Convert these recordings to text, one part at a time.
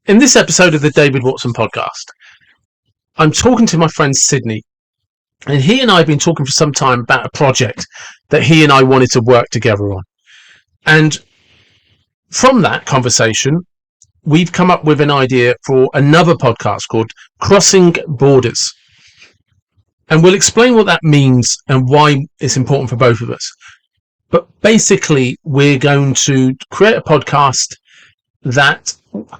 In this episode of the David Watson podcast, I'm talking to my friend Sydney, and he and I have been talking for some time about a project that he and I wanted to work together on. And from that conversation, we've come up with an idea for another podcast called Crossing Borders. And we'll explain what that means and why it's important for both of us. But basically, we're going to create a podcast that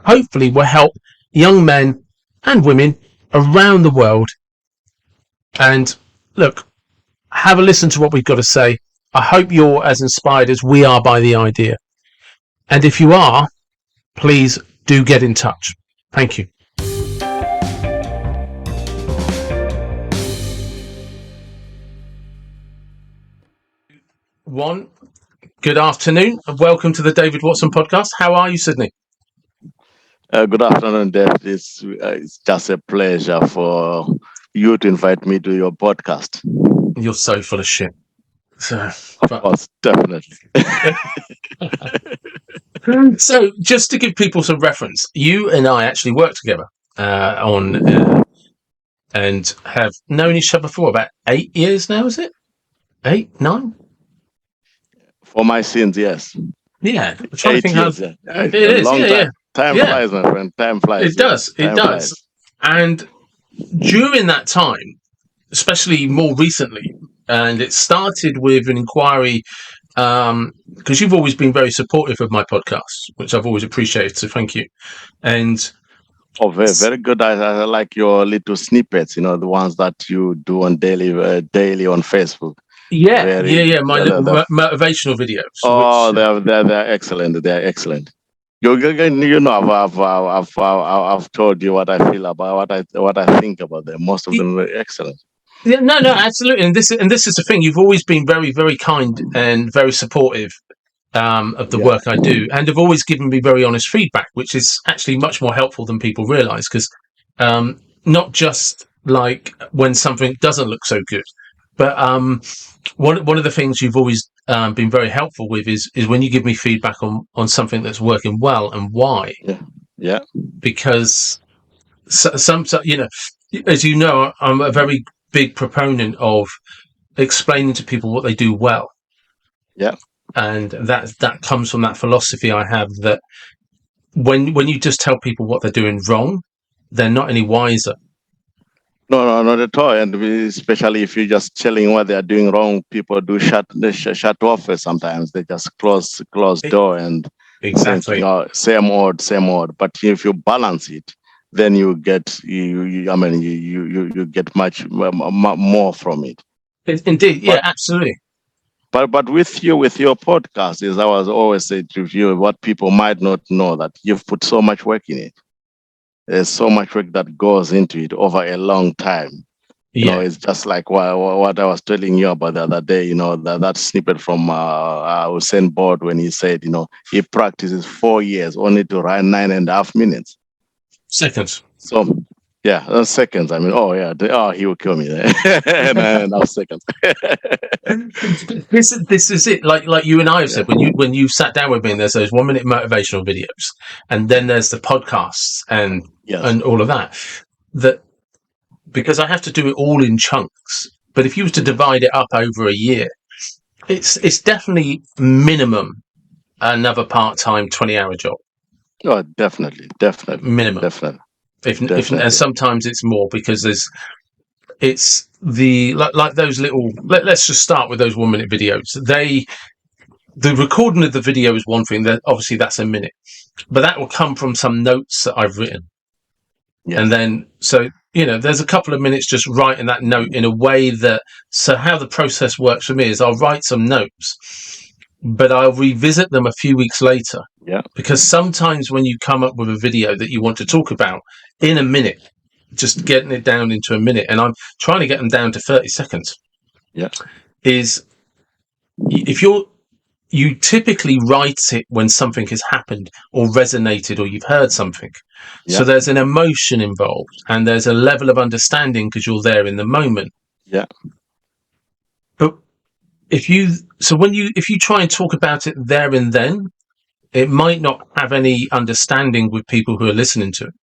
hopefully will help young men and women around the world. And look, have a listen to what we've got to say. I hope you're as inspired as we are by the idea. And if you are, please do get in touch. Thank you. One, good afternoon and welcome to the David Watson podcast. How are you, Sydney? Good afternoon, Dave. It's just a pleasure for you to invite me to your podcast. You're so full of shit. Of course, definitely. So, just to give people some reference, you and I actually worked together and have known each other for about 8 years now, is it? 8, 9? For my sins, yes. Yeah. I'm trying to think years, how... yeah. It is, Long yeah, time. yeah. Time Yeah. flies, my friend. Time flies. It does. It Time does. flies. And during that time, especially more recently, and it started with an inquiry, because you've always been very supportive of my podcasts, which I've always appreciated, so thank you. And Oh, very, very good. I like your little snippets, the ones that you do on daily on Facebook. yeah, Very- my yeah, little they're- motivational videos. Oh, which, they're excellent. They're excellent. I've told you what I feel about what I think about them. Most of them are excellent. yeah, no, absolutely. And this is the thing. You've always been very, very kind and very supportive of the Yeah. work I do, and have always given me very honest feedback, which is actually much more helpful than people realise. Because not just like when something doesn't look so good, but one of the things you've always been very helpful with is when you give me feedback on something that's working well and why. Yeah. Because some as you know, I'm a very big proponent of explaining to people what they do well. Yeah. And that comes from that philosophy I have that when you just tell people what they're doing wrong, they're not any wiser. No, not at all. And especially if you're just telling what they are doing wrong, people do shut off. Sometimes they just close door and Exactly. think, same old. But if you balance it, then you get you get much more from it. Indeed, yeah, absolutely. But with your podcast, is I was always saying to you, what people might not know, that you've put so much work in it. There's so much work that goes into it over a long time. Yeah, It's just like what I was telling you about the other day. That snippet from Usain Bolt when he said, he practices 4 years only to run 9.5 minutes. seconds. So yeah, seconds. I mean, he will kill me there. 9.5 seconds. This is it. Like you and I have said, when you sat down with me, and there's those 1 minute motivational videos, and then there's the podcasts and all of that. That because I have to do it all in chunks. But if you were to divide it up over a year, it's definitely minimum another part-time 20-hour job. Oh, definitely, Minimum. definitely. If and sometimes it's more because it's the like those little. Let's just start with those 1 minute videos. The recording of the video is one thing. That obviously that's a minute, but that will come from some notes that I've written, and then there's a couple of minutes just writing that note in a way that. So how the process works for me is I'll write some notes, but I'll revisit them a few weeks later. Yeah. Because sometimes when you come up with a video that you want to talk about in a minute, just getting it down into a minute, and I'm trying to get them down to 30 seconds. Yeah. Is if you typically write it when something has happened or resonated or you've heard something. Yeah. So there's an emotion involved and there's a level of understanding because you're there in the moment. Yeah. But if you try and talk about it there and then, it might not have any understanding with people who are listening to it.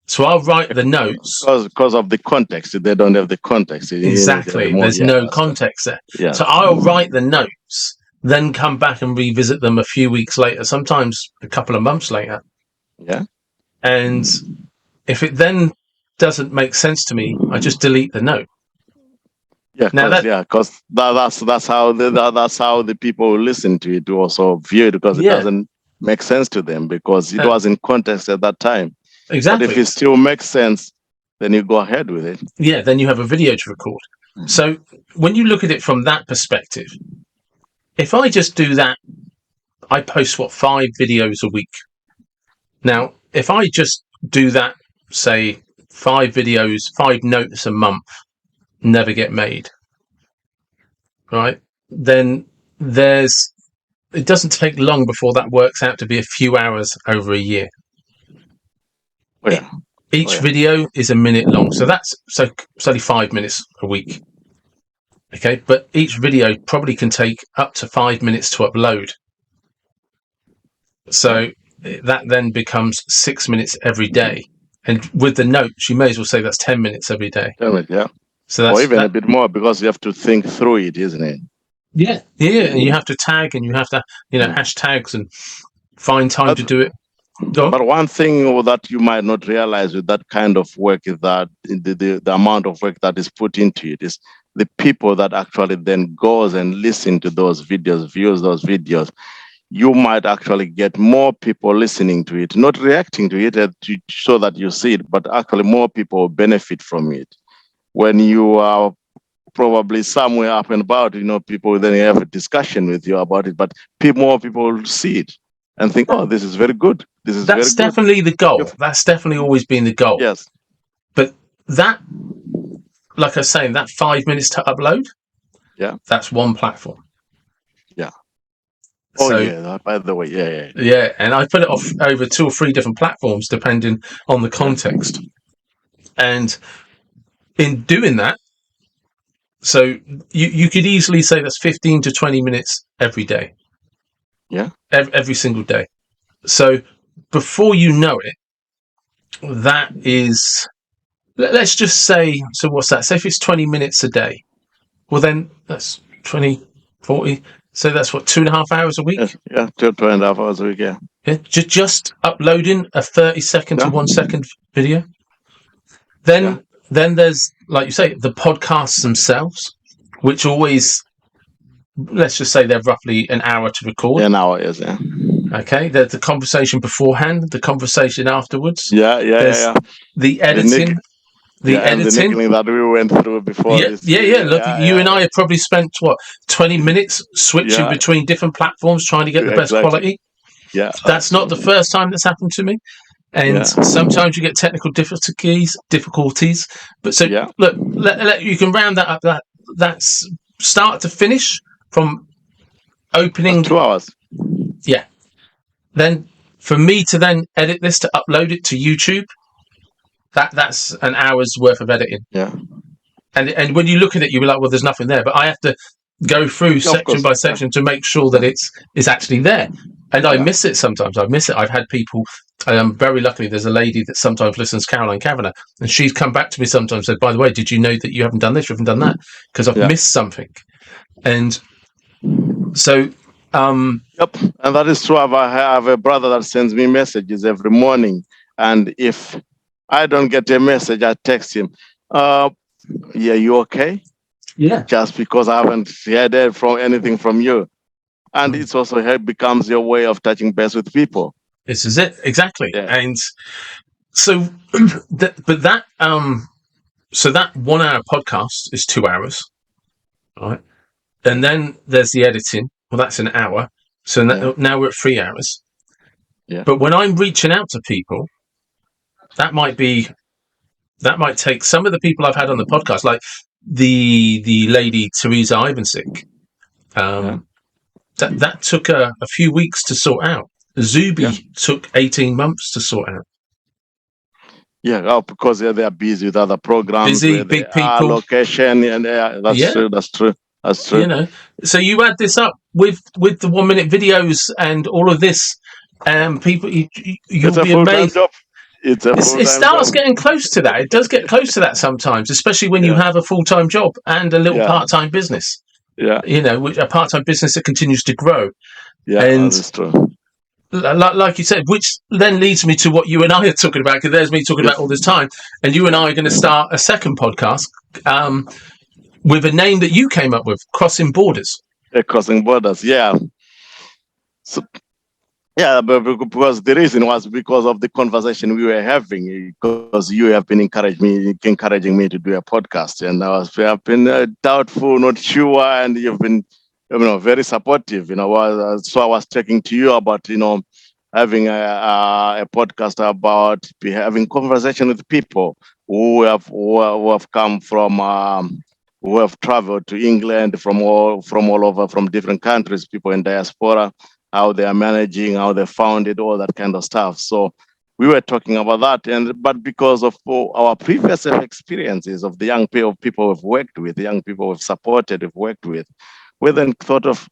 So I'll write the notes. Because of the context. They don't have the context. Exactly. There's no context there. Yeah. So I'll write the notes, then come back and revisit them a few weeks later, sometimes a couple of months later. Yeah. And if it then doesn't make sense to me, I just delete the note. Yeah, because that's how the people who listen to it also view it, because it doesn't make sense to them because it was in context at that time. Exactly. But if it still makes sense, then you go ahead with it. Yeah, then you have a video to record. So when you look at it from that perspective, if I just do that, I post 5 videos a week. Now, if I just do that, say 5 videos, 5 notes a month, never get made, right? Then it doesn't take long before that works out to be a few hours over a year. Oh, yeah. Each video is a minute long, so it's only 5 minutes a week. Okay, but each video probably can take up to 5 minutes to upload. So that then becomes 6 minutes every day. And with the notes, you may as well say that's 10 minutes every day. 10 minutes, yeah. So that's, or even a bit more, because you have to think through it, isn't it? Yeah. And you have to tag, and you have to, hashtags, and find time to do it. But one thing that you might not realize with that kind of work is that the amount of work that is put into it is the people that actually then goes and listen to those videos, views those videos. You might actually get more people listening to it, not reacting to it so that you see it, but actually more people benefit from it. When you are probably somewhere up and about, people then have a discussion with you about it, but more people see it and think, oh, this is very good. That's definitely the goal. That's definitely always been the goal. Yes. But that, like I was saying, that 5 minutes to upload, that's one platform. Yeah. Oh, by the way, yeah. Yeah, and I put it off over 2 or 3 different platforms, depending on the context. And in doing that, so you could easily say that's 15 to 20 minutes every day. Yeah. Every single day. So before you know it, that is, let's just say, so what's that? Say if it's 20 minutes a day. Well, then that's 20, 40. So that's 2.5 hours a week? Yeah, 2.5 hours a week, yeah. Just uploading a 30-second to 1 second video. Then there's, like you say, the podcasts themselves, which always, let's just say they're roughly an hour to record. An hour, yes, yeah. Okay, there's the conversation beforehand, the conversation afterwards. Yeah. The editing. The editing that we went through before. Look, you and I have probably spent 20 minutes switching between different platforms trying to get the best quality. Yeah, that's not the first time that's happened to me, and sometimes you get technical difficulties. But so look, you can round that up. That's start to finish from opening. That's 2 hours. Yeah. Then for me to then edit this to upload it to YouTube. That's an hour's worth of editing. Yeah. And when you look at it, you'll be like, well, there's nothing there. But I have to go through section by section to make sure that it's actually there. And I miss it sometimes. I've had people, very luckily, there's a lady that sometimes listens, Caroline Kavanagh, and she's come back to me sometimes and said, by the way, did you know that you haven't done this, you haven't done that? Because I've missed something. And so... Yep, and that is true. I have a brother that sends me messages every morning. And if I don't get a message, I text him, you okay? Yeah. Just because I haven't heard anything from you. And it's also becomes your way of touching base with people. This is it, exactly. Yeah. And so, that 1 hour podcast is 2 hours, right? And then there's the editing. Well, that's an hour. So now we're at 3 hours. Yeah. But when I'm reaching out to people, that might take some of the people I've had on the podcast, like the lady Teresa Ivancic. That took a few weeks to sort out. Zuby took 18 months to sort out. Yeah, because they are busy with other programs. Busy, big people. Location, and that's true. So you add this up with the 1 minute videos and all of this, People, It's you'll a be full time amazed. job. It's a full It time starts job. getting close to that. It does get close to that sometimes, especially when you Yeah, have a full-time job and a little yeah, part-time business. yeah, A part-time business that continues to grow. yeah. And That's true. like you said, which then leads me to what you and I are talking about, because there's me talking about Yes. all this time, and you and Yeah. I are going to start a second podcast with a name that you came up with, Crossing Borders. Crossing borders. Yeah. So, yeah, but because the reason was because of the conversation we were having, because you have been encouraging me to do a podcast, and I've been doubtful, not sure, and you've been, very supportive. So I was talking to you about, having a podcast about having conversation with people who have come from. Who have traveled to England from all over, from different countries, people in diaspora, how they are managing, how they found it, all that kind of stuff. So we were talking about that, but because of our previous experiences of the young people we've worked with, the young people we've supported, we've worked with, we then thought of,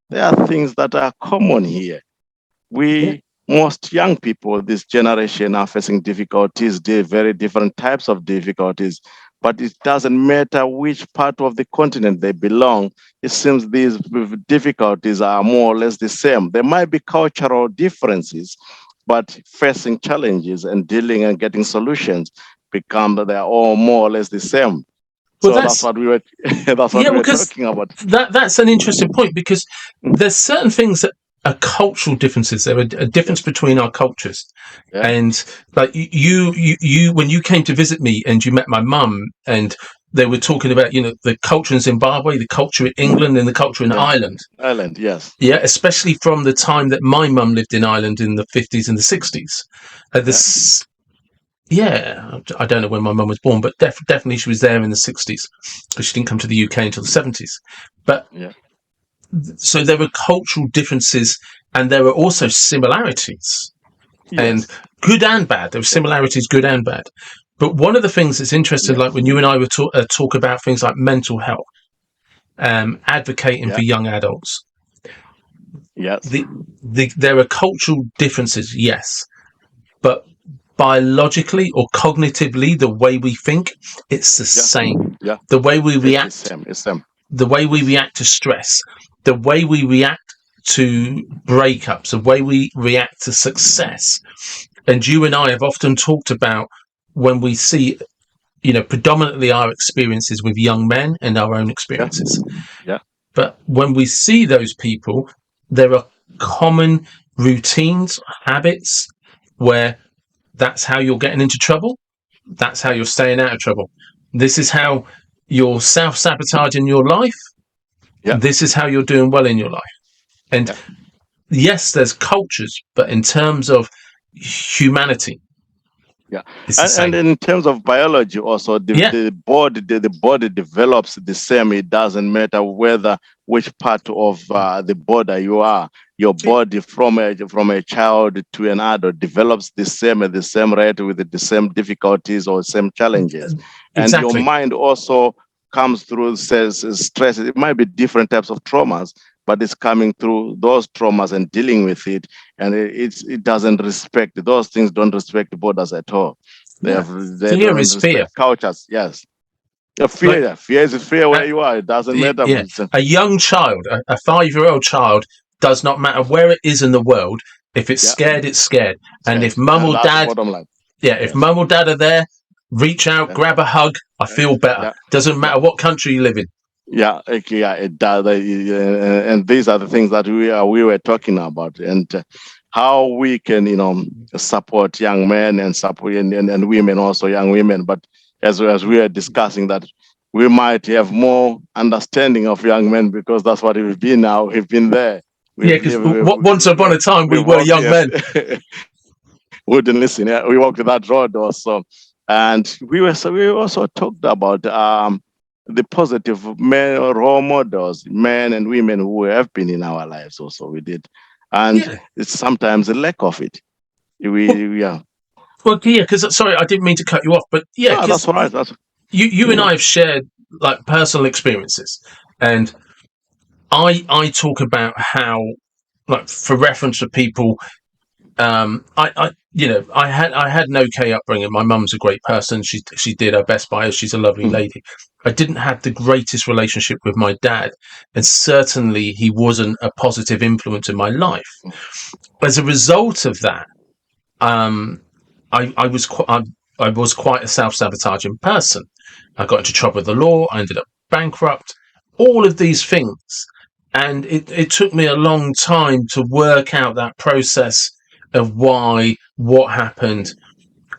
there are things that are common here. Yeah. Most young people this generation are facing difficulties, very different types of difficulties, but it doesn't matter which part of the continent they belong. It seems these difficulties are more or less the same. There might be cultural differences, but facing challenges and dealing and getting solutions they're all more or less the same. Well, So that's what we were that's what we were because talking about. that's an interesting point, because there's certain things that are cultural differences. There are a difference Yes. between our cultures, Yeah. and like you when you came to visit me and you met my mum, and they were talking about the culture in Zimbabwe, the culture in England, and the culture in Yeah. Ireland. Ireland, yes. Yeah, especially from the time that my mum lived in Ireland in the 50s and the 60s. This, yeah, I don't know when my mum was born, but definitely she was there in the 60s, because she didn't come to the UK until the 70s. But Yeah. so there were cultural differences, and there were also similarities, and Yes. good and bad. There were similarities, good and bad. But one of the things that's interesting, Yes. like when you and I were talk about things like mental health, advocating Yeah. for young adults, Yes. there are cultural differences, yes, but biologically or cognitively, the way we think, it's the same. Yeah. The way we It's react, same. It's same. the way we react to stress, the way we react to breakups, the way we react to success. And you and I have often talked about when we see, predominantly our experiences with young men and our own experiences. Yeah. But when we see those people, there are common routines, habits, where that's how you're getting into trouble. That's how you're staying out of trouble. This is how you're self-sabotaging your life. Yeah. This is how you're doing well in your life. And Yeah. yes, there's cultures, but in terms of humanity, Yeah. it's the same. And in terms of biology also, the body develops the same. It doesn't matter which part of the body you are. Your body from a child to an adult develops the same at the same rate, with the same difficulties or same challenges. And your Exactly. mind also comes through stress. It might be different types of traumas, but it's coming through those traumas and dealing with it. And it doesn't respect those things. Don't respect borders at all. They Fear don't is fear. respect cultures. Yes. Fear is fear where you are. It doesn't matter. Yeah. A young child, a 5-year-old child, does not matter where it is in the world. If it's scared, it's scared. And if mum or That's the dad, bottom line. if mum or dad are there, reach out, grab a hug. I feel better. Doesn't matter what country you live in. Yeah, it does. And these are the things that we were talking about, and how we can, support young men and support and women, also young women. But as we are discussing that, we might have more understanding of young men, because that's what we've been now. We've been there. Because once upon a time we were young men. We didn't listen. Yeah, we walked that road also, and we also talked about the positive men role models, men and women who have been in our lives. Also, we did, and it's sometimes a lack of it. Well, because sorry, I didn't mean to cut you off, but that's all right. You and I have shared like personal experiences, and I talk about how, like, for reference for people, I had an okay upbringing. My mum's a great person. She did her best by us. She's a lovely lady. I didn't have the greatest relationship with my dad, and certainly he wasn't a positive influence in my life. As a result of that, I was I was quite a self-sabotaging person. I got into trouble with the law. I ended up bankrupt. All of these things, and it took me a long time to work out that process of what happened.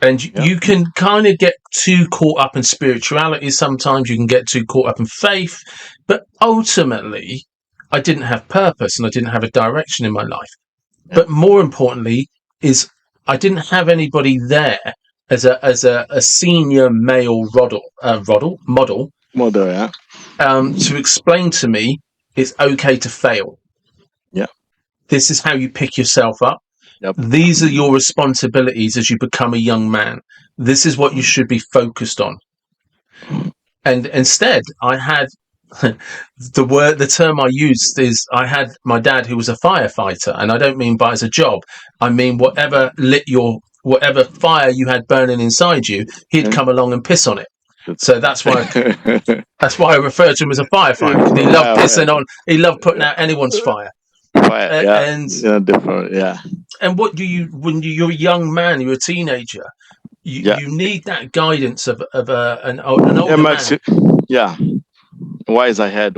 And you can kind of get too caught up in spirituality. Sometimes you can get too caught up in faith, but ultimately, I didn't have purpose and I didn't have a direction in my life. But more importantly, is I didn't have anybody there as a senior male model to explain to me it's okay to fail. Yeah. This is how you pick yourself up. Yep. These are your responsibilities as you become a young man. This is what you should be focused on. And instead, I had the term I used is I had my dad who was a firefighter, and I don't mean by as a job. I mean whatever fire you had burning inside you, he'd come along and piss on it. So that's why I refer to him as a firefighter, because he loved pissing on. He loved putting out anyone's fire. And what do you when you're a young man, you're a teenager, you need that guidance of an older man. Wise ahead.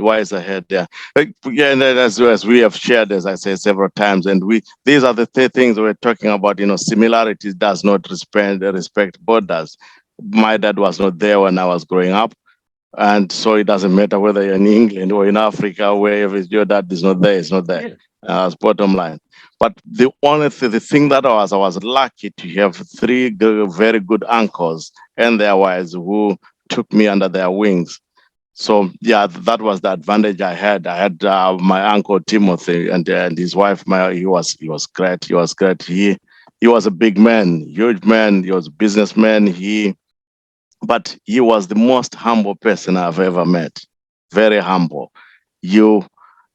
Yeah, and then as we have shared, as I say several times, and these are the things we're talking about. Similarities does not respect borders. My dad was not there when I was growing up, and so it doesn't matter whether you're in England or in Africa, wherever your dad is not there, it's not there. Yeah. As bottom line. But the thing that I was lucky to have three very good uncles and their wives who took me under their wings. So that was the advantage I had. I had my uncle Timothy and his wife. He was great. He was great. He was a big man, huge man. He was a businessman. But he was the most humble person I've ever met. Very humble.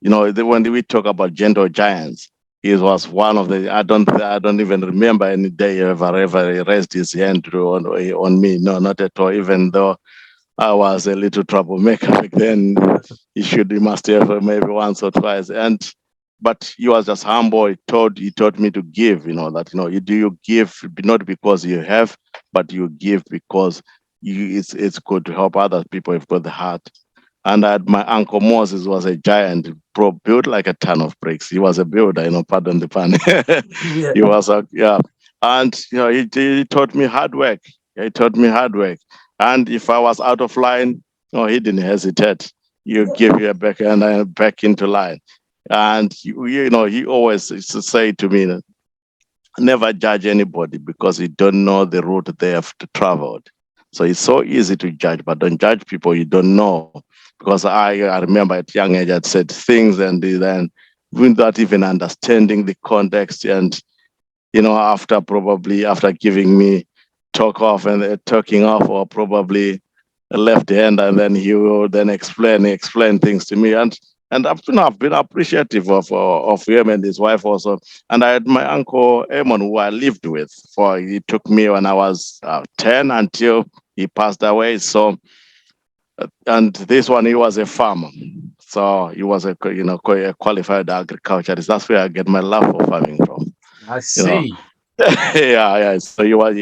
When we talk about gentle giants, he was one of the. I don't even remember any day he ever raised his hand on me. No, not at all. Even though I was a little troublemaker back then, he must have maybe once or twice. But he was just humble. He taught me to give. You give not because you have, but you give because it's good to help other people. You've got the heart. And my uncle Moses was a giant, built like a ton of bricks. He was a builder, pardon the pun. Yeah. He was and he taught me hard work. He taught me hard work. And if I was out of line, he didn't hesitate. You give you back and back into line. And he always used to say to me, never judge anybody because you don't know the route they have traveled. So it's so easy to judge, but don't judge people you don't know. Because I remember at young age I'd said things and then without even understanding the context, and after giving me talking off, or probably a left hand, and then he will then explain things to me, and I've been appreciative of him and his wife also. And I had my uncle Eamon, who I lived with, he took me when I was 10 until he passed away. So, and this one, he was a farmer, so he was a qualified agriculturist. That's where I get my love for farming from. I see. Yeah. So he went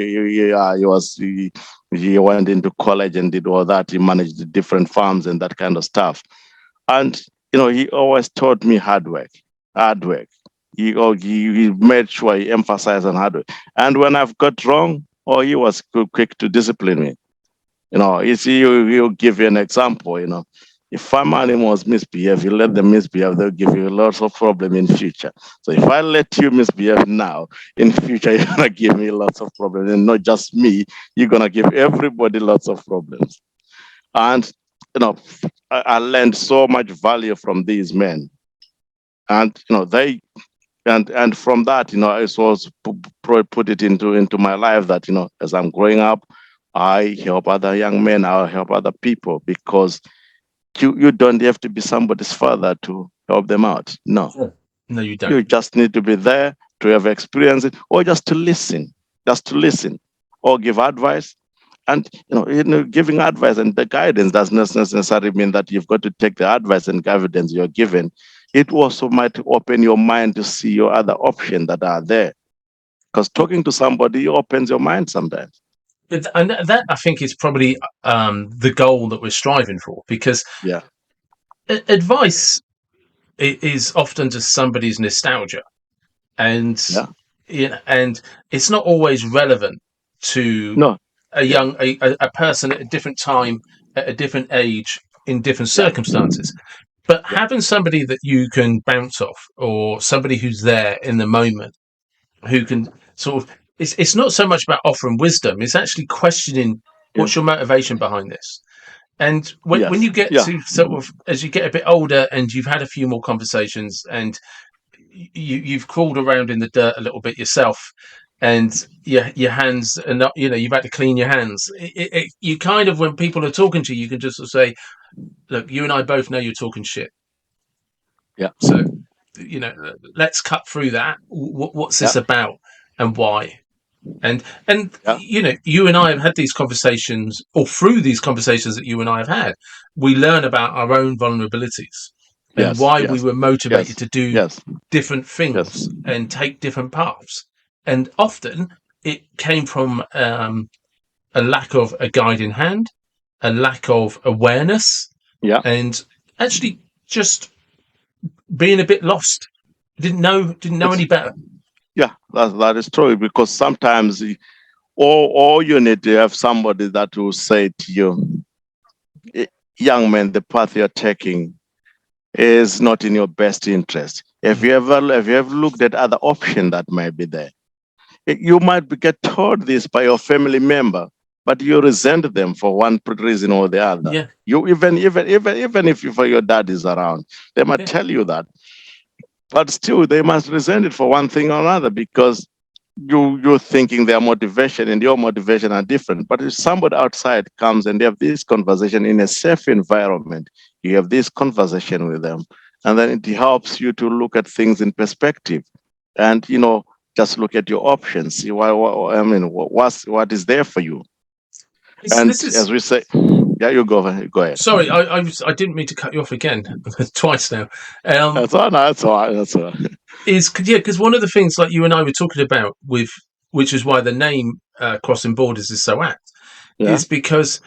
into college and did all that. He managed the different farms and that kind of stuff. And he always taught me hard work. He made sure he emphasized on hard work. And when I've got wrong, he was quick to discipline me. He'll give you an example. If farm animals misbehave, you let them misbehave, they'll give you lots of problem in future. So if I let you misbehave now, in future you're gonna give me lots of problems, and not just me, you're gonna give everybody lots of problems. And I learned so much value from these men, and they. And from that, I was put it into my life that as I'm growing up, I help other young men, I'll help other people, because you don't have to be somebody's father to help them out. No. No, you don't. You just need to be there to have experienced it, or just to listen, or give advice. And giving advice and the guidance does not necessarily mean that you've got to take the advice and guidance you're given. It also might open your mind to see your other options that are there. Because talking to somebody opens your mind sometimes. And that, I think, is probably the goal that we're striving for, because Yeah. Advice is often just somebody's nostalgia, and and it's not always relevant to a person at a different time, at a different age, in different circumstances. But having somebody that you can bounce off, or somebody who's there in the moment, who can sort of, it's not so much about offering wisdom, it's actually questioning what's your motivation behind this. And when you get to sort of, as you get a bit older and you've had a few more conversations, and you've crawled around in the dirt a little bit yourself, and your hands are not, you've had to clean your hands. You kind of, when people are talking to you, you can just sort of say, look, you and I both know you're talking shit. Yeah. So, let's cut through that. What's this about, and why? And you and I have had these conversations, or through these conversations that you and I have had, we learn about our own vulnerabilities and why we were motivated to do different things and take different paths. And often it came from a lack of a guiding hand, a lack of awareness, and actually just being a bit lost. Didn't know any better. Yeah, that is true, because sometimes all you need to have somebody that will say to you, young man, the path you're taking is not in your best interest. Have you ever looked at other options that might be there? You might get told this by your family member, but you resent them for one reason or the other. Yeah. You even if your dad is around, they might tell you that, but still they must resent it for one thing or another, because you're thinking their motivation and your motivation are different. But if somebody outside comes and they have this conversation in a safe environment, you have this conversation with them, and then it helps you to look at things in perspective, and just look at your options. See what is there for you. As we say, you go ahead. Sorry, I didn't mean to cut you off again twice now. That's all right. Because one of the things, like you and I were talking about, which is why the name Crossing Borders is so apt, is because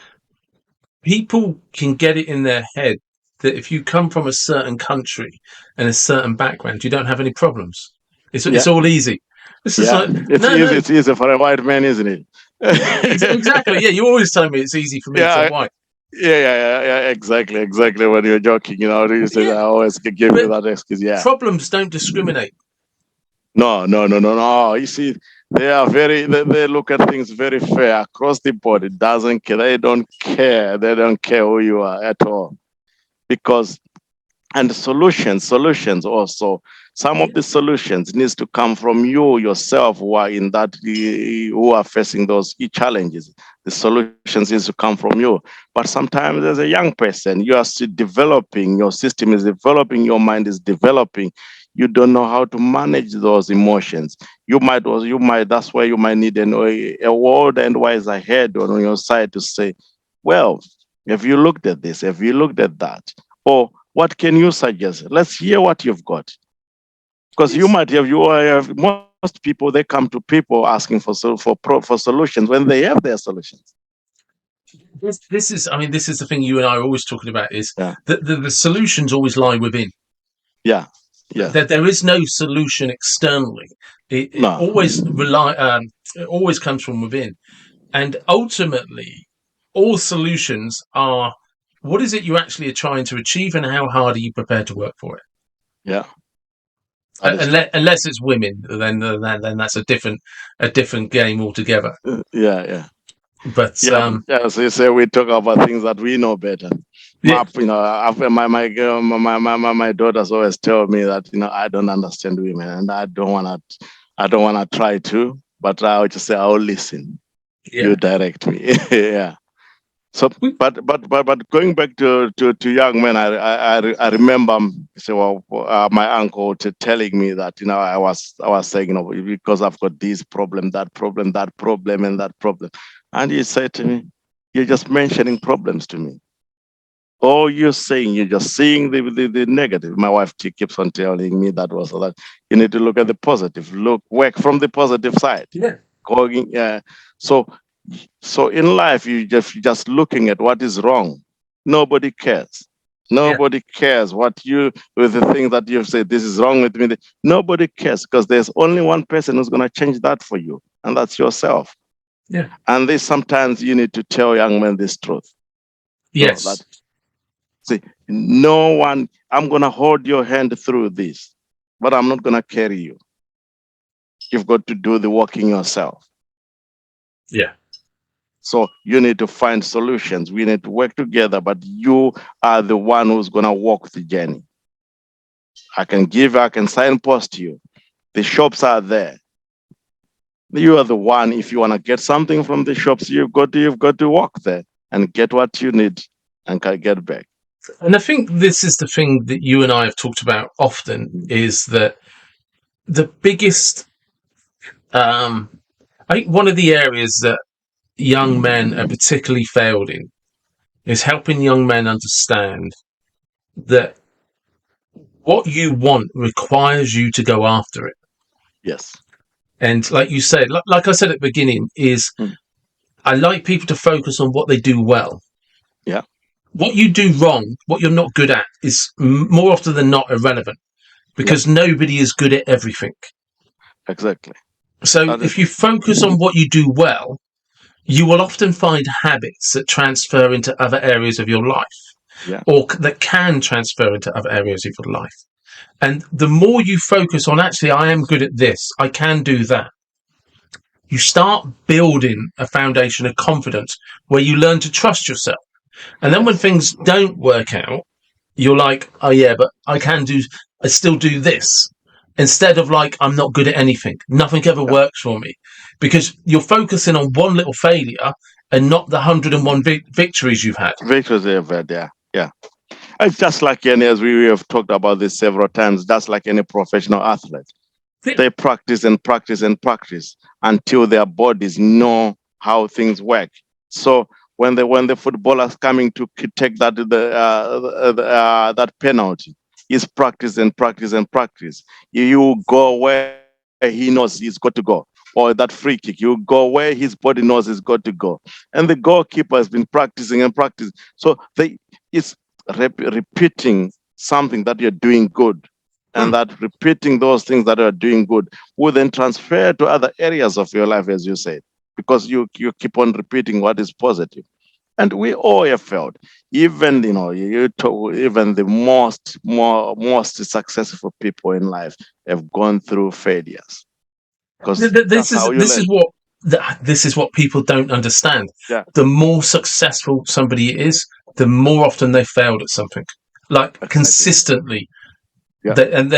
people can get it in their head that if you come from a certain country and a certain background, you don't have any problems. It's all easy. It's easy. It's easy for a white man, isn't it? Exactly. Yeah, you always tell me it's easy for me because I'm white. Yeah, exactly. When you're joking, you say I always give you that excuse. Yeah. Problems don't discriminate. No. You see, they look at things very fair across the board. It doesn't care. They don't care. They don't care who you are at all. And solutions also. Some of the solutions needs to come from you yourself, who are facing those challenges. The solutions needs to come from you. But sometimes as a young person, you are still developing, your system is developing, your mind is developing. You don't know how to manage those emotions. That's why you might need a word and wiser head on your side to say, well, have you looked at this? Have you looked at that? Or what can you suggest? Let's hear what you've got. Because you have most people, they come to people asking for solutions when they have their solutions. This is the thing you and I are always talking about, is that the solutions always lie within. Yeah. That there is no solution externally. It always it always comes from within. And ultimately, all solutions are, what is it you actually are trying to achieve, and how hard are you prepared to work for it? Yeah. Unless it's women, then that's a different game altogether. Yeah. But as you say, we talk about things that we know better. Yeah. My daughters always tell me that I don't understand women, and I don't wanna try to, but I would just say I'll listen. Yeah. You direct me. Yeah. So, but going back to young men, I remember my uncle telling me that I was saying because I've got this problem, that problem, that problem, and that problem, and he said to me, "You're just mentioning problems to me. All you're saying, you're just seeing the negative." My wife keeps on telling me that you need to look at the positive, work from the positive side. Yeah. Going, so so in life, you just looking at what is wrong. Nobody cares. Nobody cares with the things that you've said. This is wrong with me. Nobody cares because there's only one person who's going to change that for you, and that's yourself. Yeah. And this sometimes you need to tell young men this truth. Yes. See, no one. I'm going to hold your hand through this, but I'm not going to carry you. You've got to do the walking yourself. Yeah. So you need to find solutions. We need to work together, but you are the one who's going to walk the journey. I can signpost you. The shops are there. You are the one. If you want to get something from the shops, you've got to walk there and get what you need and get back. And I think this is the thing that you and I have talked about often, is that the biggest, I think one of the areas that young men are particularly failed in is helping young men understand that what you want requires you to go after it. Yes. And like you said, like I said at the beginning, is I like people to focus on what they do well. Yeah. What you do wrong, what you're not good at, is more often than not irrelevant, because nobody is good at everything. Exactly. So if you focus on what you do well, you will often find habits that transfer into other areas of your life, or that can transfer into other areas of your life. And the more you focus on, actually, I am good at this, I can do that, you start building a foundation of confidence where you learn to trust yourself. And then when things don't work out, you're like, oh yeah, but I still do this. Instead of like, I'm not good at anything. Nothing ever works for me. Because you're focusing on one little failure and not the 101 victories you've had. Victories you've had, yeah. It's just like as we have talked about this several times, just like any professional athlete. They practice and practice and practice until their bodies know how things work. So when the footballer's coming to take that that penalty, is practice and practice and practice. You go where he knows he's got to go, or that free kick, you go where his body knows he's got to go, and the goalkeeper has been practicing and practicing. So it's repeating something that you're doing good. And that repeating those things that are doing good will then transfer to other areas of your life, as you said, because you keep on repeating what is positive. And we all have failed. Even even the most successful people in life have gone through failures. Because this is what people don't understand. Yeah. The more successful somebody is, the more often they failed at something, like consistently. Yeah. And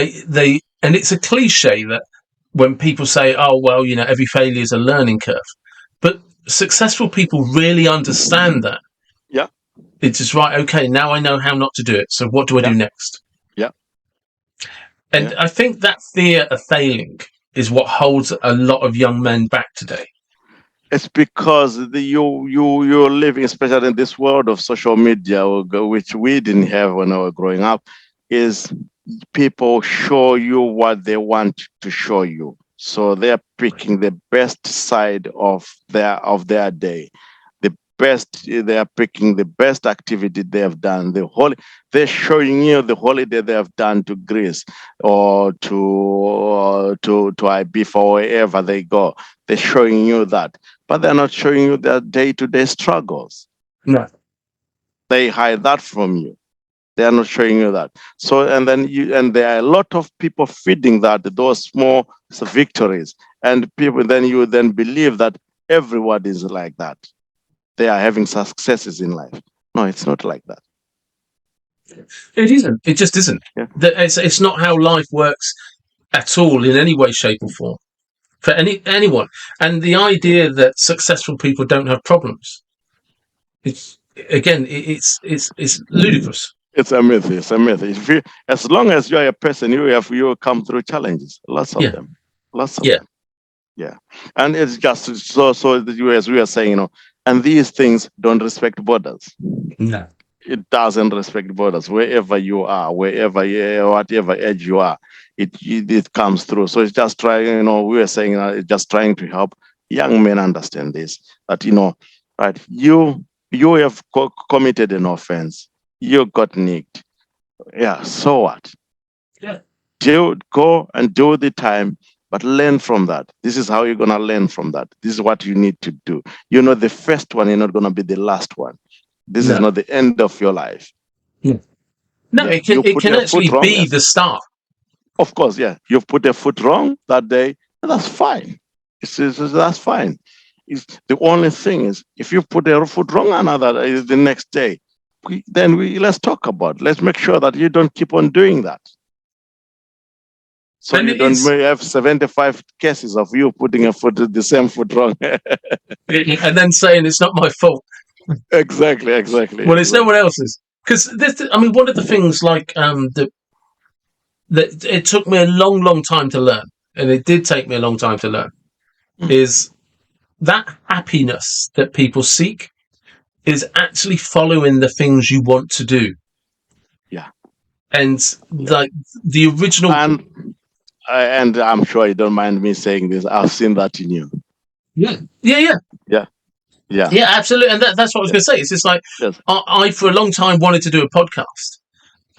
it's a cliche that when people say, oh, well, every failure is a learning curve. But successful people really understand that. Yeah. It's just, right, okay, now I know how not to do it. So what do I do next? Yeah. And I think that fear of failing is what holds a lot of young men back today. It's because you're living, especially in this world of social media, which we didn't have when we were growing up, is people show you what they want to show you. So they're picking the best side of their day. They are picking the best activity they have done. They're showing you the holiday they have done to Greece or to Ibiza or wherever they go. They're showing you that, but they're not showing you their day-to-day struggles. No, they hide that from you. They are not showing you that. So, and there are a lot of people feeding those small victories, and people you believe that everyone is like that. They are having successes in life. No, it's not like that. It isn't. It just isn't. Yeah. It's not how life works at all in any way, shape, or form for anyone. And the idea that successful people don't have problems, it's again, it's ludicrous. It's a myth. It's a myth. If you, as long as you are a person, you will come through challenges. Lots of Yeah. them. Lots of Yeah. them. Yeah. And it's just so as we are saying, and these things don't respect borders. No. It doesn't respect borders. Wherever you are, whatever age you are, it comes through. So it's just trying. We were saying it's just trying to help young men understand this. That right? You have committed an offense. You got nicked. Yeah. So what? Yeah. Go and do the time, but learn from that. This is how you're gonna learn from that. This is what you need to do. The first one, you're not gonna be the last one. This is not the end of your life. Yeah. No, Yeah. it can actually be the start. Of course, yeah. You've put a foot wrong that day, and that's fine. That's fine. The only thing is, if you put a foot wrong another the next day, let's talk about it. Let's make sure that you don't keep on doing that. So you don't have 75 cases of you putting the same foot wrong. And then saying it's not my fault. Exactly. Well, it's no one else's. Because one of the things that it took me a long time to learn, and it did take me a long time to learn, is that happiness that people seek is actually following the things you want to do. Yeah. And like the original... And I'm sure you don't mind me saying this. I've seen that in you. Yeah, absolutely. And that's what I was going to say. It's just like, yes. I for a long time wanted to do a podcast,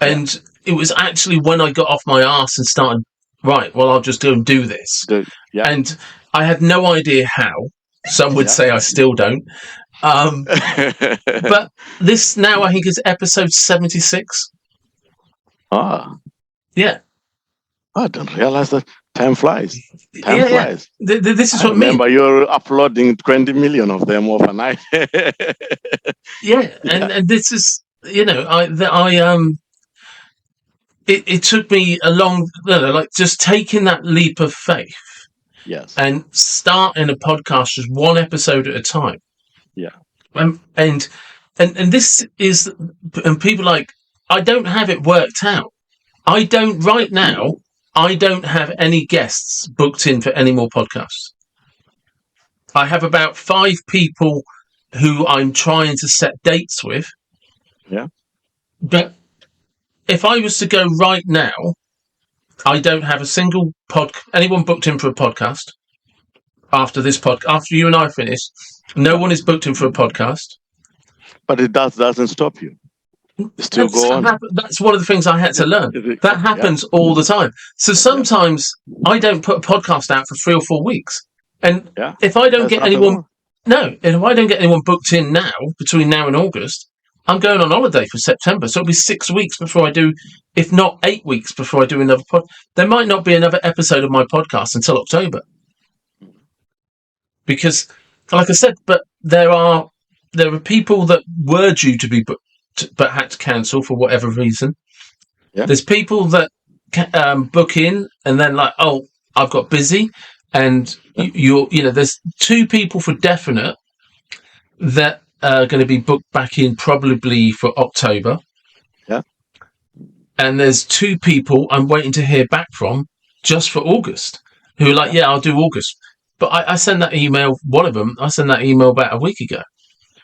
and it was actually when I got off my arse and started, right, well, I'll just go and do this. And I had no idea how. Some would say I still don't. But this now, I think, is episode 76. Yeah. I don't realize that time flies. Time flies. This is what I mean. Remember, you're uploading 20 million of them overnight. And this is, it took me a long, just taking that leap of faith. Yes. And starting a podcast just one episode at a time. Yeah. And this is, and people I don't have it worked out. Right now, I don't have any guests booked in for any more podcasts. I have about 5 people who I'm trying to set dates with. Yeah. But if I was to go right now, I don't have a single anyone booked in for a podcast after this after you and I finish. No one is booked in for a podcast. But it doesn't stop you. Still go on. That's one of the things I had to learn. That happens all the time. So sometimes I don't put a podcast out for 3 or 4 weeks. And if I don't get anyone, if I don't get anyone booked in now, between now and August, I'm going on holiday for September. So it'll be 6 weeks before I do, if not 8 weeks before I do another pod. There might not be another episode of my podcast until October. Because, like I said, but there are people that were due to be booked, but had to cancel for whatever reason. Yeah. There's people that book in and then I've got busy, and there's 2 people for definite that are going to be booked back in probably for October. Yeah. And there's 2 people I'm waiting to hear back from just for August, who are I'll do August. But I sent that email. One of them, I sent that email about a week ago.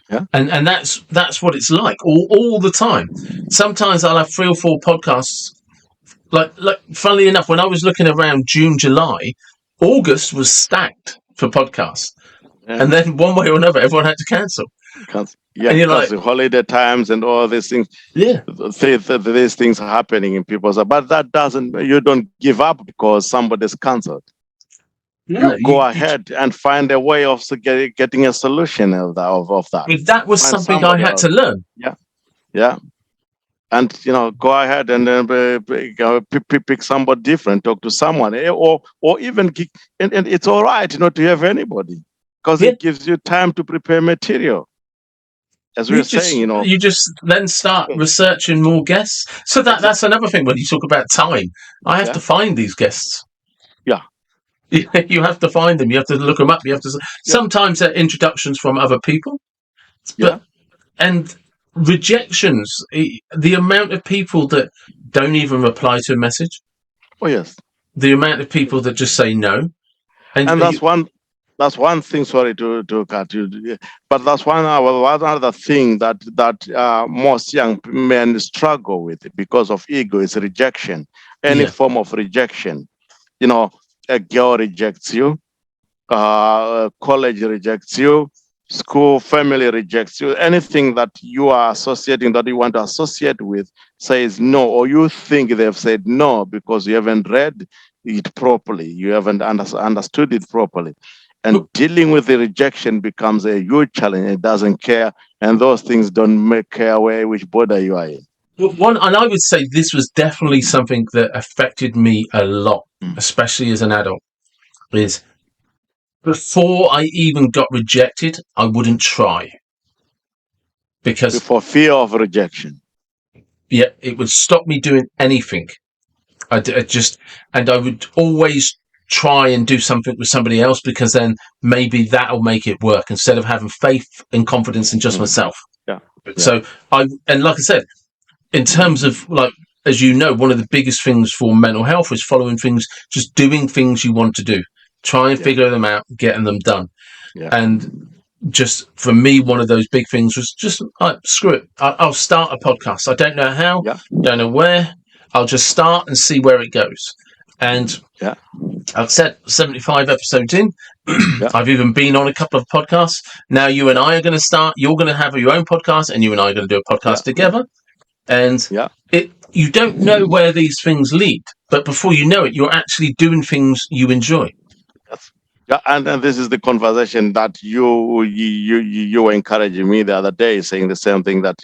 Yeah. And that's what it's like all the time. Sometimes I'll have 3 or 4 podcasts. Like funnily enough, when I was looking around June, July, August was stacked for podcasts. Yeah. And then one way or another, everyone had to cancel. Yeah, because the holiday times and all these things. Yeah. These things are happening in people's. But that doesn't, you don't give up because somebody's cancelled. No, you go ahead and find a way of getting a solution of that. If that was something I had to learn. Yeah. And, go ahead and then pick somebody different, talk to someone, or even, and it's all right, not to have anybody, because it gives you time to prepare material. As we were saying, you just then start researching more guests. So that's another thing when you talk about time. I have to find these guests. Yeah. You have to find them. You have to look them up. You have to. Sometimes they're introductions from other people, but and rejections, the amount of people that don't even reply to a message, Oh yes, the amount of people that just say no, and that's one thing. Sorry to cut you, but that's one other thing that most young men struggle with because of ego is rejection. Any yeah. form of rejection. You know, a girl rejects you, college rejects you, school, family rejects you. Anything that you are associating that you want to associate with says no, or you think they've said no because you haven't read it properly, you haven't understood it properly. And dealing with the rejection becomes a huge challenge. It doesn't care, and those things don't make care away which border you are in. One, and I would say this was definitely something that affected me a lot, especially as an adult, is before I even got rejected, I wouldn't try. Because Before fear of rejection. yeah, it would stop me doing anything. I would always try and do something with somebody else because then maybe that'll make it work instead of having faith and confidence in just myself. Yeah. So and like I said, in terms of like, as you know, one of the biggest things for mental health is following things, just doing things you want to do, try and figure them out, getting them done. Yeah. And just for me, one of those big things was just screw it. I'll start a podcast. I don't know how, don't know where. I'll just start and see where it goes. And I've said 75 episodes in. I've even been on a couple of podcasts. Now you and I are going to start. You're going to have your own podcast, and you and I are going to do a podcast together. And you don't know where these things lead, but before you know it, you're actually doing things you enjoy. Yeah, and this is the conversation that you were encouraging me the other day, saying the same thing, that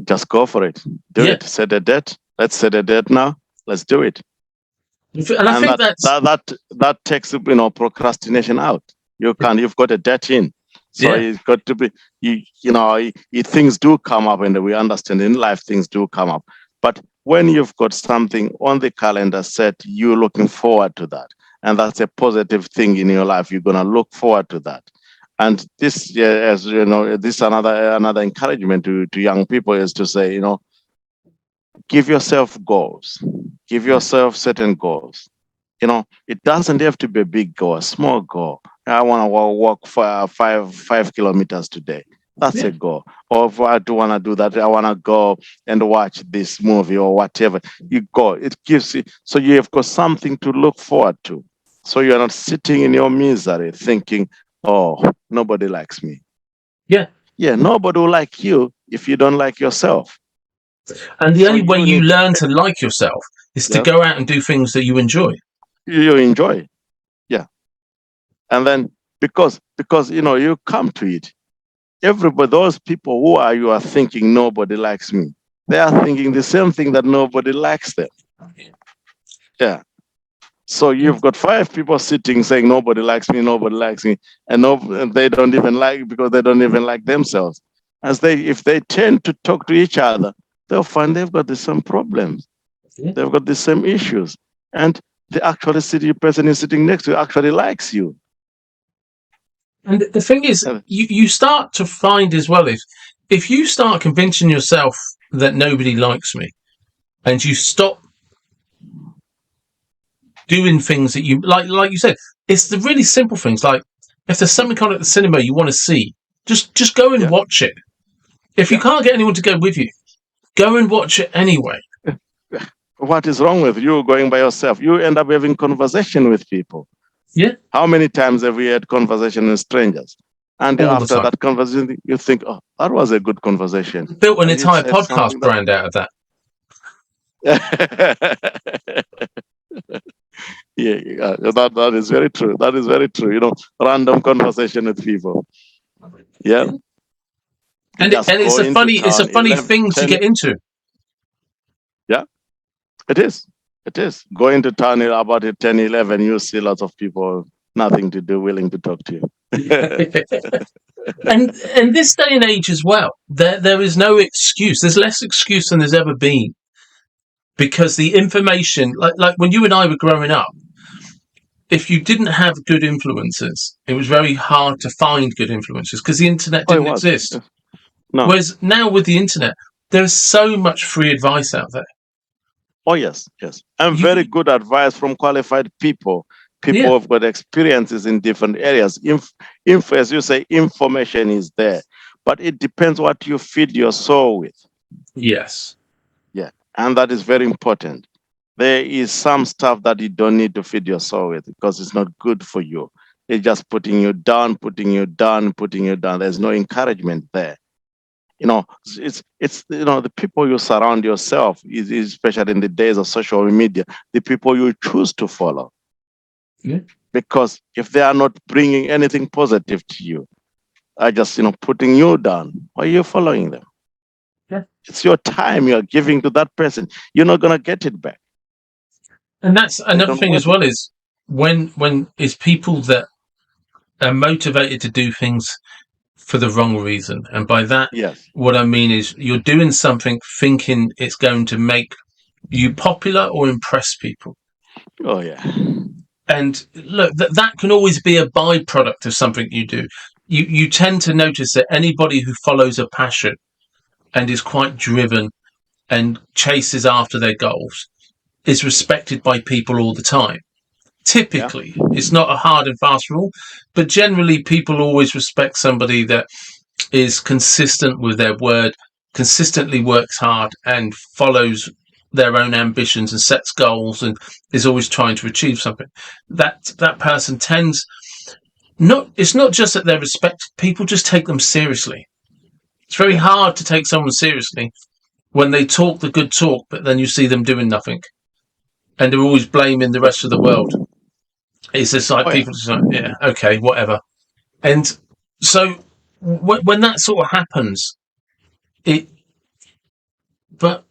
just go for it, do it, set a date. Let's set a date now. Let's do it. And I think that takes procrastination out. You've got a debt in, so it's got to be things do come up, and we understand in life things do come up. But when you've got something on the calendar set, you're looking forward to that, and that's a positive thing in your life. You're gonna look forward to that. And this, as you know, this another encouragement to young people is to say, give yourself goals. Give yourself certain goals. It doesn't have to be a big goal, a small goal. I want to walk for 5 kilometers today. That's a goal. Or if I do want to do that, I want to go and watch this movie or whatever. You go. It gives you, so you have got something to look forward to. So you're not sitting in your misery thinking, oh, nobody likes me. Yeah, nobody will like you if you don't like yourself. And the only way you learn to like yourself is to go out and do things that you enjoy. You enjoy. Yeah. And then because you come to it. Everybody, those people you are thinking nobody likes me, they are thinking the same thing, that nobody likes them. Yeah. So you've got 5 people sitting saying nobody likes me, and they don't even like, because they don't even like themselves. If they tend to talk to each other, they'll find they've got the same problems. They've got the same issues. And the person is sitting next to you actually likes you. And the thing is, you start to find as well, if you start convincing yourself that nobody likes me, and you stop doing things that you like you said, it's the really simple things. Like if there's something on at the cinema you want to see, just go and watch it. If you can't get anyone to go with you, go and watch it anyway. What is wrong with you going by yourself? You end up having conversation with people. Yeah. How many times have we had conversation with strangers? And after that conversation, you think, oh, that was a good conversation. Built an entire podcast brand out of that. That is very true. That is very true. Random conversation with people. Yeah. And it's a funny thing to get into. Yeah, it is. It is. Going to town about 10, 11, you see lots of people, nothing to do, willing to talk to you. And this day and age as well, there is no excuse. There's less excuse than there's ever been. Because the information, like when you and I were growing up, if you didn't have good influences, it was very hard to find good influences because the internet didn't exist. No. Whereas now with the internet, there's so much free advice out there. Oh, yes, yes. And You- very good advice from qualified people. People Yeah. who've got experiences in different areas. As you say, information is there. But it depends what you feed your soul with. Yes. Yeah. And that is very important. There is some stuff that you don't need to feed your soul with because it's not good for you. It's just putting you down, putting you down, putting you down. There's no encouragement there. It's the people you surround yourself is especially in the days of social media, the people you choose to follow. Yeah. Because if they are not bringing anything positive to you, are just putting you down, why are you following them? Yeah. It's your time you're giving to that person. You're not gonna get it back. And that's They another don't thing want as well, is when it's people that are motivated to do things for the wrong reason. And by that, Yes. what I mean is you're doing something thinking it's going to make you popular or impress people. Oh yeah. And look, that can always be a byproduct of something you do. You tend to notice that anybody who follows a passion and is quite driven and chases after their goals is respected by people all the time. Typically, it's not a hard and fast rule, but generally people always respect somebody that is consistent with their word, consistently works hard and follows their own ambitions and sets goals and is always trying to achieve something. That person tends it's not just that they're respected, people just take them seriously. It's very hard to take someone seriously when they talk the good talk, but then you see them doing nothing. And they're always blaming the rest of the world. It's just like people just like, yeah, okay, whatever. And so when that sort of happens, if you're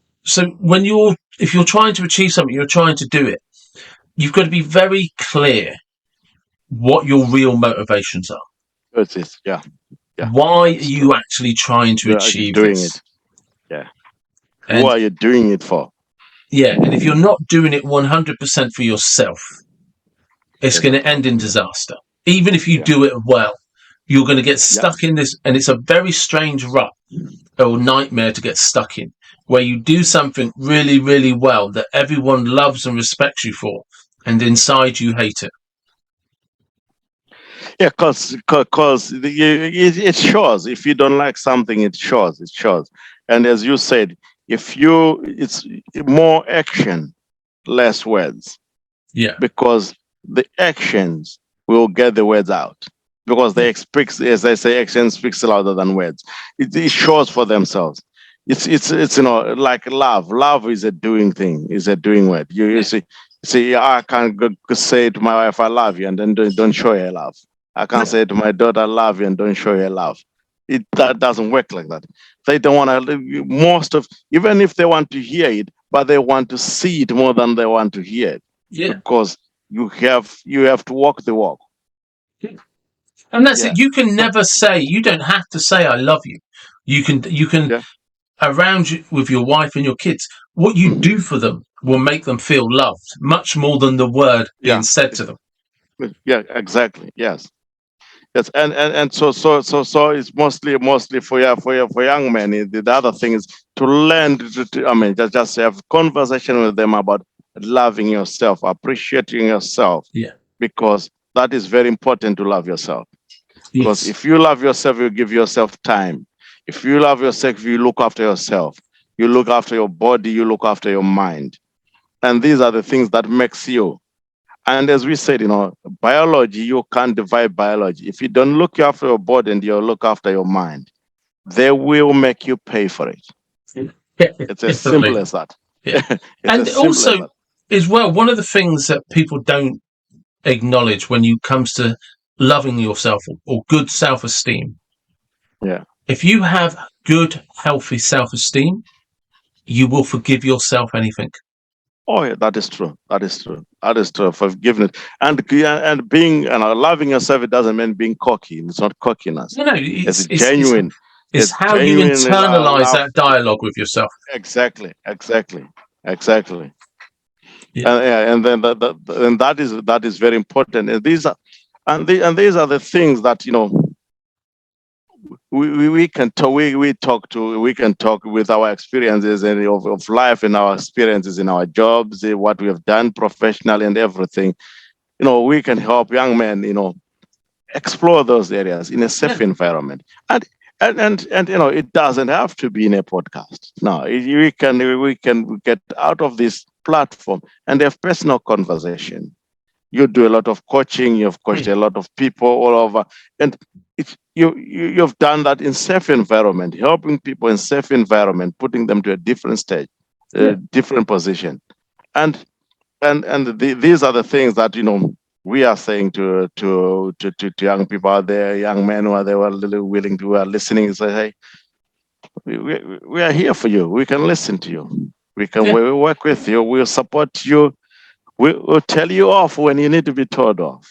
trying to achieve something, you're trying to do it, you've got to be very clear what your real motivations are. That's it. Yeah. Why are you actually trying to achieve doing this? it? Yeah. And Who are you doing it for? yeah, and if you're not doing it 100% for yourself, it's going to end in disaster. Even if you do it well, you're going to get stuck in this, and it's a very strange rut or nightmare to get stuck in, where you do something really, really well that everyone loves and respects you for, and inside you hate it. Yeah, because it shows. If you don't like something, it shows. It shows. And as you said, it's more action, less words. Yeah. Because the actions will get the words out. Because they speak, as I say, action speaks louder than words. It shows for themselves. It's like love. Love is a doing thing. Is a doing word. You see, I can't go say to my wife, "I love you," and then don't show her love. I can't say to my daughter, "I love you," and don't show her love. That doesn't work like that. They don't want to. Even if they want to hear it, but they want to see it more than they want to hear it. Yeah. Because you have to walk the walk. And that's it. You can never say. You don't have to say "I love you." You can around you with your wife and your kids. What you do for them will make them feel loved much more than the word being said to them. Yeah, exactly. Yes. Yes, and so it's mostly for young men. The other thing is to learn just have conversation with them about loving yourself, appreciating yourself. Yeah, because that is very important to love yourself. Because if you love yourself, you give yourself time. If you love yourself, you look after yourself. You look after your body. You look after your mind, and these are the things that makes you. And as we said, biology, you can't divide biology. If you don't look after your body and you look after your mind, they will make you pay for it. It's as simple as that. Yeah. And also, as well, one of the things that people don't acknowledge when it comes to loving yourself or good self-esteem. Yeah. If you have good, healthy self-esteem, you will forgive yourself anything. Oh, yeah, that is true. That is true. That is true. Forgiveness and being loving yourself. It doesn't mean being cocky. It's not cockiness. No, it's genuine. It's how you internalize that dialogue with yourself. Exactly. Yeah. And then that is very important. And these are the things that we can talk we can talk with our experiences and of life and our experiences in our jobs, what we have done professionally and everything. We can help young men, explore those areas in a safe environment. And it doesn't have to be in a podcast. No, we can get out of this platform and have personal conversation. You do a lot of coaching, you've coached a lot of people all over, and you've done that in safe environment, helping people in safe environment, putting them to a different stage, a different position. And these are the things that we are saying to young people out there, young men who are they were willing to, who are listening, say, hey, we are here for you. We can listen to you. We'll work with you. We'll support you. We'll tell you off when you need to be told off.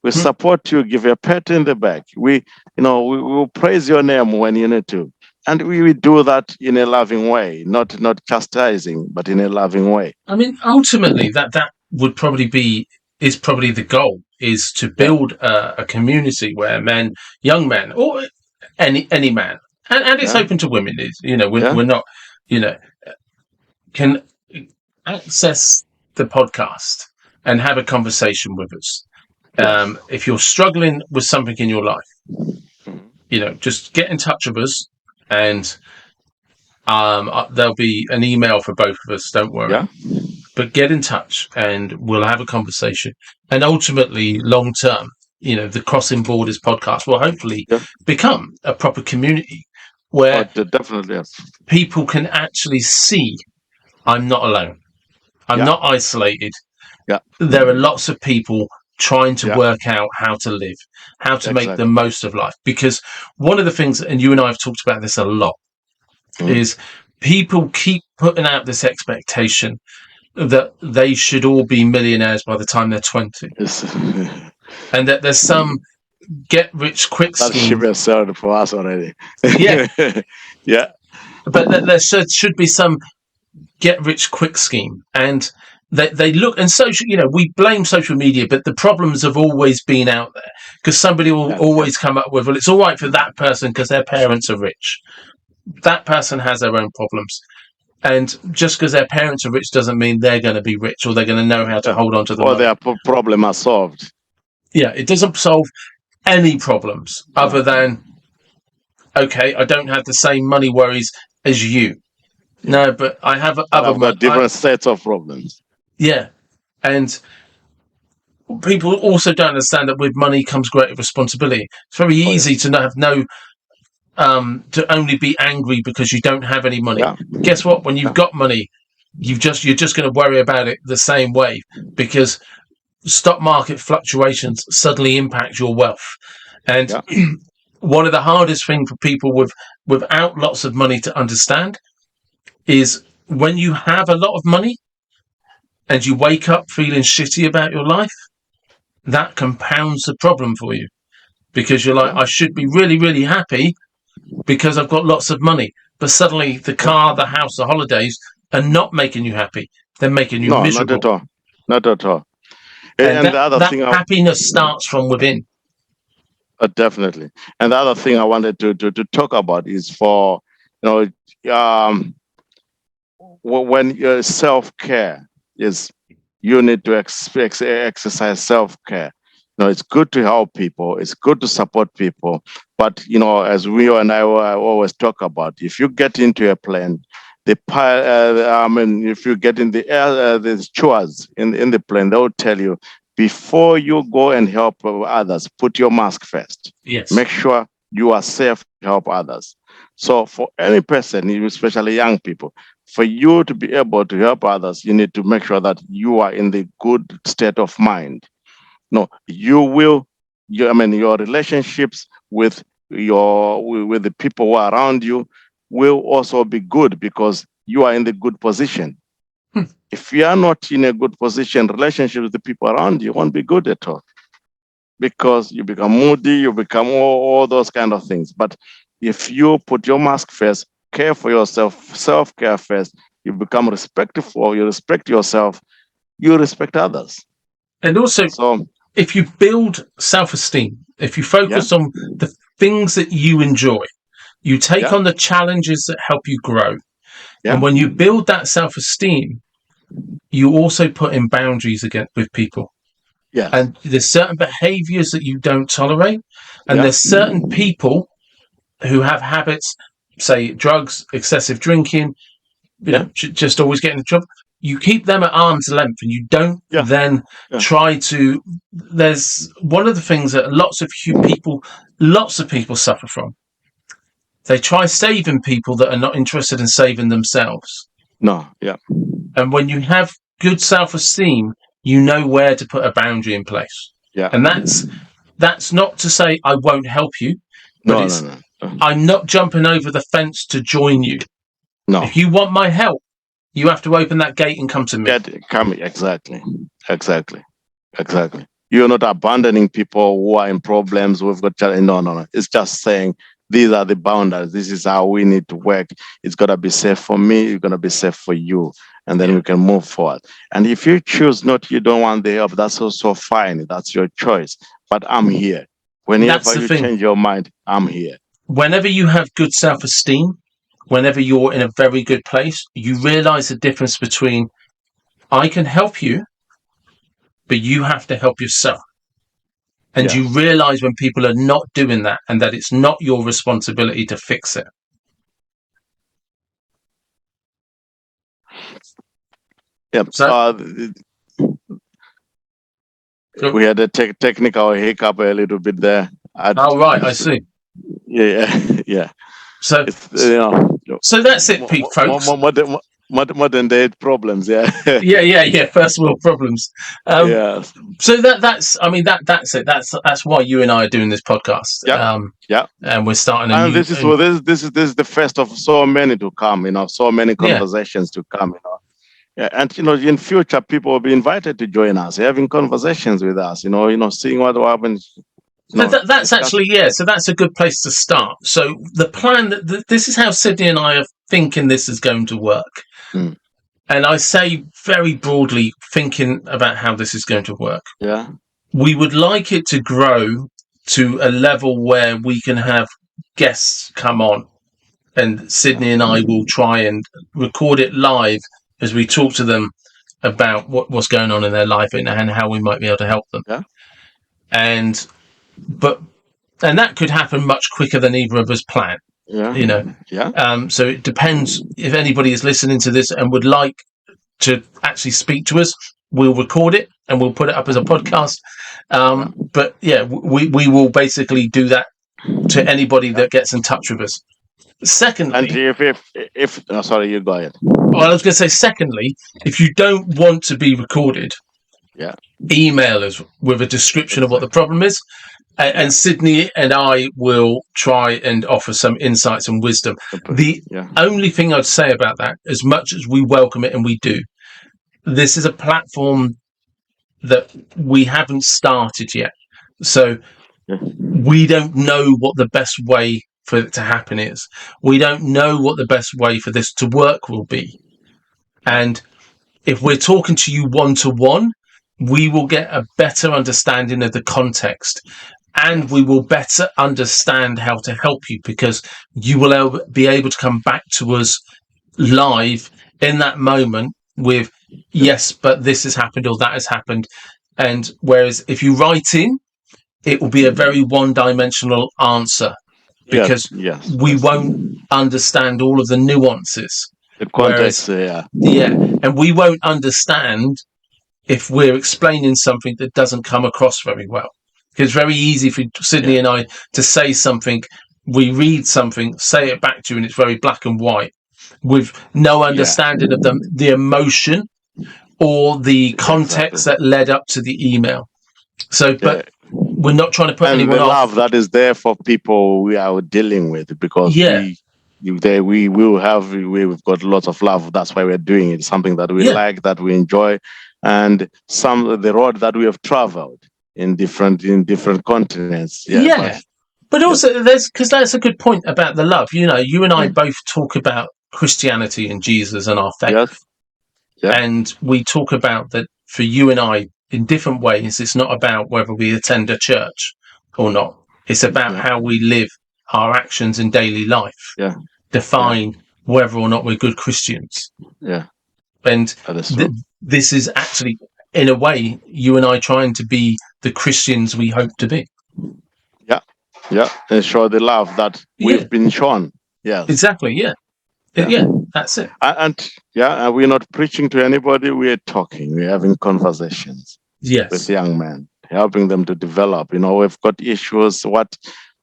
We support you, give you a pat in the back. We will praise your name when you need to. And we do that in a loving way, not chastising, but in a loving way. I mean, ultimately, that would probably is probably the goal, is to build a community where young men, or any man, and it's open to women. We're not, can access the podcast and have a conversation with us. If you're struggling with something in your life, just get in touch with us, and there'll be an email for both of us. Don't worry. But get in touch and we'll have a conversation. And ultimately, long term, the Crossing Borders podcast will hopefully become a proper community where definitely people can actually see I'm not alone. I'm not isolated. There are lots of people trying to work out how to live, how to make the most of life. Because one of the things, and you and I have talked about this a lot, is people keep putting out this expectation that they should all be millionaires by the time they're 20. And that there's some get-rich-quick scheme. That should be sold for us already. But there should be some get-rich-quick scheme. And they look, and social, we blame social media, but the problems have always been out there. Because somebody will always come up with, well, it's all right for that person because their parents are rich. That person has their own problems. And just because their parents are rich doesn't mean they're going to be rich, or they're going to know how to hold on to them. Or their problem are solved. Yeah, it doesn't solve any problems other than, okay, I don't have the same money worries as you. No, but I have different sets of problems. Yeah. And people also don't understand that with money comes greater responsibility. It's very easy to have to only be angry because you don't have any money. Guess what? When you've got money, you're just going to worry about it the same way, because stock market fluctuations suddenly impact your wealth. And one of the hardest things for people without lots of money to understand is when you have a lot of money and you wake up feeling shitty about your life, that compounds the problem for you, because you're like, I should be really, really happy because I've got lots of money. But suddenly the car, the house, the holidays are not making you happy. They're making you miserable. Not at all. And the other thing, happiness starts from within. Definitely. And the other thing I wanted to talk about is for, when your self-care is, you need to exercise self-care. It's good to help people. It's good to support people. But, as we and I always talk about, if you get into a plane, if you get in the air, there's chores in the plane, they'll tell you, before you go and help others, put your mask first. Yes. Make sure you are safe to help others. So for any person, especially young people, for you to be able to help others, you need to make sure that you are in the good state of mind. Your relationships with the people who are around you will also be good, because you are in the good position. If you are not in a good position, relationship with the people around you won't be good at all, because you become moody, you become all those kind of things. But if you put your mask first, care for yourself, self-care first, you become respectful, you respect yourself, you respect others. And also, if you build self-esteem, if you focus on the things that you enjoy, You take Yeah. on the challenges that help you grow. Yeah. And when you build that self-esteem, you also put in boundaries with people. Yes. And there's certain behaviors that you don't tolerate. And Yeah. there's certain people who have habits, say drugs, excessive drinking, just always getting in trouble. You keep them at arm's length, and you don't then try to. There's one of the things that lots of people suffer from. They try saving people that are not interested in saving themselves. No, yeah. And when you have good self-esteem, you know where to put a boundary in place. Yeah. And that's not to say I won't help you, but No. I'm not jumping over the fence to join you. No. If you want my help, you have to open that gate and come to me. Exactly. You're not abandoning people who are in problems. We've got no. It's just saying these are the boundaries. This is how we need to work. It's gonna be safe for me. It's gonna be safe for you, and then we can move forward. And if you choose you don't want the help, that's also fine. That's your choice. But I'm here. Whenever you change your mind, I'm here. Whenever you have good self-esteem, whenever you're in a very good place, you realize the difference between I can help you, but you have to help yourself. And you realize when people are not doing that, and that it's not your responsibility to fix it. Yep. So, we had a technical hiccup a little bit there. Right, I see. Yeah. So that's it, Pete, folks. Modern day problems, yeah. First world problems. So that's it. That's why you and I are doing this podcast. And we're starting. This is the first of so many to come. So many conversations to come. And in future, people will be invited to join us, having conversations with us. Seeing what happens. That's actually So that's a good place to start. So the plan this is how Sydney and I are thinking this is going to work. Mm. And I say very broadly, thinking about how this is going to work. Yeah. We would like it to grow to a level where we can have guests come on, and Sydney and I will try and record it live as we talk to them about what's going on in their life and how we might be able to help them. Yeah. And that could happen much quicker than either of us plan. So it depends. If anybody is listening to this and would like to actually speak to us, we'll record it and we'll put it up as a podcast. But we will basically do that to anybody that gets in touch with us. Secondly, and if sorry, you go ahead. Well, I was going to say, secondly, if you don't want to be recorded, email us with a description of what the problem is. And Sydney and I will try and offer some insights and wisdom. The only thing I'd say about that, as much as we welcome it and we do, this is a platform that we haven't started yet. So we don't know what the best way for it to happen is. We don't know what the best way for this to work will be. And if we're talking to you one-to-one, we will get a better understanding of the context. And we will better understand how to help you, because you will be able to come back to us live in that moment with, yes, but this has happened or that has happened. And whereas if you write in, it will be a very one-dimensional answer, because we won't understand all of the nuances. The context, and we won't understand if we're explaining something that doesn't come across very well. It's very easy for Sydney and I to say something, we read something, say it back to you, and it's very black and white, with no understanding of the emotion or the context that led up to the email. So, but we're not trying to put anyone off. The love that is there for people we are dealing with, because we've got lots of love. That's why we're doing it. Something that we like, that we enjoy, and the road that we have traveled in different continents. But also because that's a good point about the love. You and I both talk about Christianity and Jesus and our faith. And we talk about that for you and I in different ways. It's not about whether we attend a church or not. It's about how we live our actions in daily life define whether or not we're good Christians. Yeah. And That is this is actually, in a way, you and I trying to be the Christians we hope to be. Yeah. And show the love that we've been shown. Yes. Exactly. Yeah. That's it. And we're not preaching to anybody. We're talking. We're having conversations with young men, helping them to develop. We've got issues.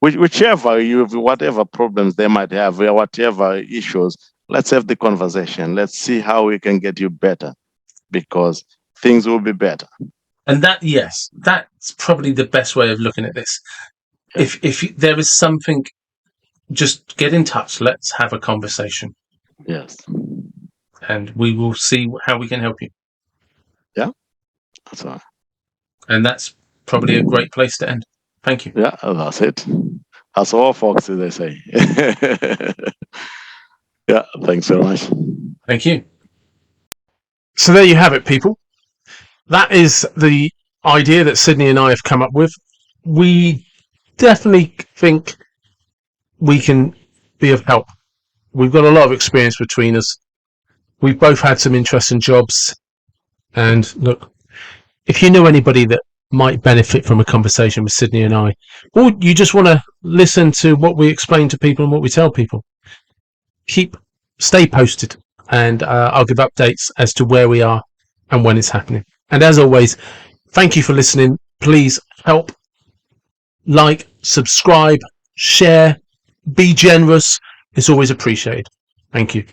Whatever problems they might have, whatever issues, let's have the conversation. Let's see how we can get you better, because things will be better. And that's probably the best way of looking at this. If there is something, just get in touch. Let's have a conversation. Yes. And we will see how we can help you. Yeah. That's right. And that's probably a great place to end. Thank you. Yeah, that's it. That's all, folks, as they say. Yeah, thanks very much. Thank you. So there you have it, people. That is the idea that Sydney and I have come up with. We definitely think we can be of help. We've got a lot of experience between us. We've both had some interesting jobs. And look, if you know anybody that might benefit from a conversation with Sydney and I, or you just want to listen to what we explain to people and what we tell people, stay posted, and I'll give updates as to where we are and when it's happening. And as always, thank you for listening. Please help, like, subscribe, share, be generous. It's always appreciated. Thank you.